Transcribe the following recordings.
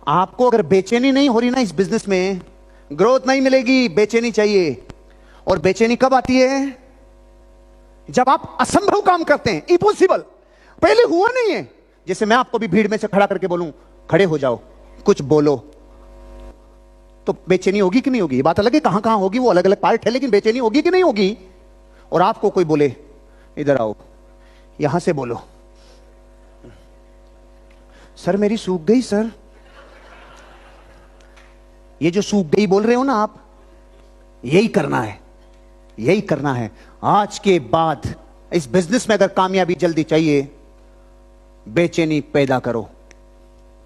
आपको अगर बेचैनी नहीं हो रही ना इस बिजनेस में, ग्रोथ नहीं मिलेगी, बेचैनी चाहिए। और बेचैनी कब आती है? जब आप असंभव काम करते हैं, इम्पॉसिबल, पहले हुआ नहीं है। जैसे मैं आपको भी भीड़ में से खड़ा करके बोलूं खड़े हो जाओ, कुछ बोलो, तो बेचैनी होगी कि नहीं होगी? बात अलग है, कहां कहां होगी वो अलग अलग पार्ट है, लेकिन बेचैनी होगी कि नहीं होगी? और आपको कोई बोले इधर आओ, यहां से बोलो, सर मेरी सूख गई सर, ये जो सूख गई बोल रहे हो ना आप, यही करना है, यही करना है। आज के बाद इस बिजनेस में अगर कामयाबी जल्दी चाहिए, बेचैनी पैदा करो,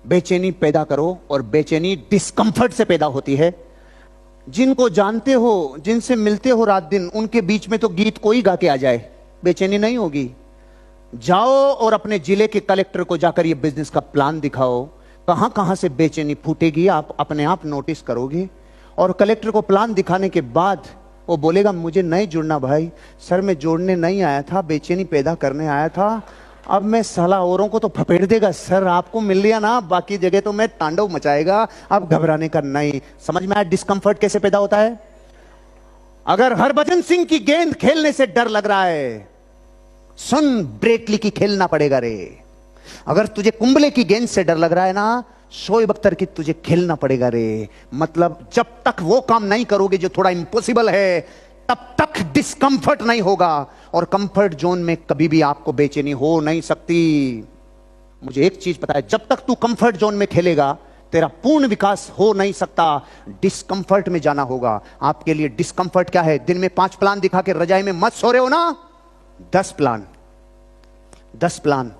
बेचैनी पैदा करो। और बेचैनी डिस्कंफर्ट से पैदा होती है। जिनको जानते हो, जिनसे मिलते हो रात दिन, उनके बीच में तो गीत कोई गा के आ जाए, बेचैनी नहीं होगी। जाओ और अपने जिले के कलेक्टर को जाकर ये बिजनेस का प्लान दिखाओ, कहां कहां से बेचैनी फूटेगी आप अपने आप नोटिस करोगे। और कलेक्टर को प्लान दिखाने के बाद वो बोलेगा मुझे नहीं जुड़ना भाई, सर मैं जोड़ने नहीं आया था, बेचैनी पैदा करने आया था। अब मैं साला औरों को तो फपेट देगा, सर आपको मिल लिया ना, बाकी जगह तो मैं तांडव मचाएगा, अब घबराने का नहीं। समझ में आया डिस्कंफर्ट कैसे पैदा होता है? अगर हरभजन सिंह की गेंद खेलने से डर लग रहा है, सुन ब्रेटली की खेलना पड़ेगा रे। अगर तुझे कुंबले की गेंद से डर लग रहा है ना, शोएब अख्तर की तुझे खेलना पड़ेगा रे। मतलब जब तक वो काम नहीं करोगे जो थोड़ा इंपॉसिबल है, तब तक डिस्कंफर्ट नहीं होगा। और कंफर्ट जोन में कभी भी आपको बेचैनी हो नहीं सकती। मुझे एक चीज पता है, जब तक तू कंफर्ट जोन में खेलेगा तेरा पूर्ण विकास हो नहीं सकता। डिस्कंफर्ट में जाना होगा। आपके लिए डिस्कंफर्ट क्या है? दिन में 5 प्लान दिखा के रजाई में मत सो रहे हो ना, 10 प्लान, 10 प्लान,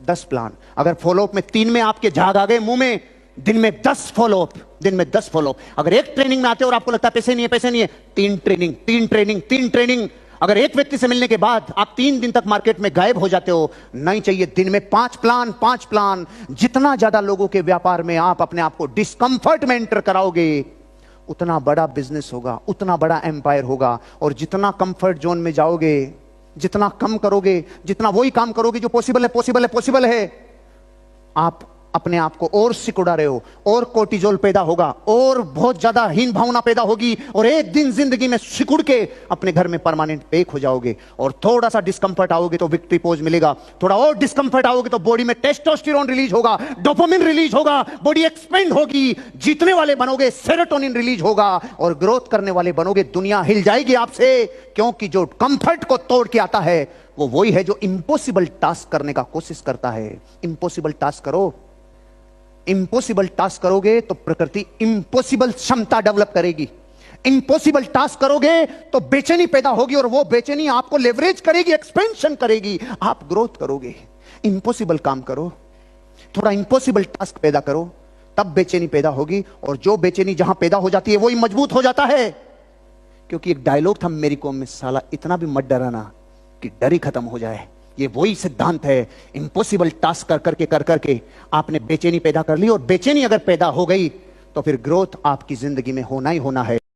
10 प्लान। अगर फॉलोअप में 3 में आपके झाग आ गए मुंह में, दिन में 10 फॉलोअप, दिन में 10 फॉलोअप। अगर एक ट्रेनिंग में आते हो और आपको लगता है पैसे नहीं है, पैसे नहीं है, 3 ट्रेनिंग, 3 ट्रेनिंग, 3 ट्रेनिंग। अगर एक व्यक्ति से मिलने के बाद आप 3 दिन तक मार्केट में गायब हो जाते हो, नहीं चाहिए। दिन में 5 प्लान, 5 प्लान। जितना ज्यादा लोगों के व्यापार में आप अपने आप को डिस्कंफर्ट में एंटर कराओगे, उतना बड़ा बिजनेस होगा, उतना बड़ा एम्पायर होगा। और जितना कंफर्ट जोन में जाओगे, जितना कम करोगे, जितना वही काम करोगे जो पॉसिबल है, पॉसिबल है, पॉसिबल है, आप अपने आप को और सिकुड़ा रहे हो, और कोर्टिजोल पैदा होगा, और बहुत ज्यादा हीन भावना पैदा होगी, और एक दिन जिंदगी में सिकुड़ के अपने घर में परमानेंट पैक हो जाओगे। और थोड़ा सा डिस्कंफर्ट आओगे तो विक्ट्री पोज मिलेगा, थोड़ा और डिस्कंफर्ट आओगे तो बॉडी में टेस्टोस्टेरोन रिलीज होगा, डोपामिन रिलीज होगा, बॉडी एक्सपेंड होगी, जीतने वाले बनोगे, सेरोटोनिन रिलीज होगा, और ग्रोथ करने वाले बनोगे। दुनिया हिल जाएगी आपसे, क्योंकि जो कंफर्ट को तोड़ के आता है वो वही है जो इंपॉसिबल टास्क करने का कोशिश करता है। इंपॉसिबल टास्क करो, इंपॉसिबल टास्क करोगे तो प्रकृति इंपॉसिबल क्षमता डेवलप करेगी। इंपॉसिबल टास्क करोगे तो बेचैनी पैदा होगी, और वो बेचैनी आपको लेवरेज करेगी, एक्सपेंशन करेगी, आप ग्रोथ करोगे। इंपॉसिबल काम करो, थोड़ा इंपॉसिबल टास्क पैदा करो, तब बेचैनी पैदा होगी। और जो बेचैनी जहां पैदा हो जाती है वही मजबूत हो जाता है। क्योंकि एक डायलॉग था मेरी कौम में, साला इतना भी मत डराना कि डर ही खत्म हो जाए। ये वही सिद्धांत है। इंपॉसिबल टास्क कर करके आपने बेचैनी पैदा कर ली, और बेचैनी अगर पैदा हो गई तो फिर ग्रोथ आपकी जिंदगी में होना ही होना है।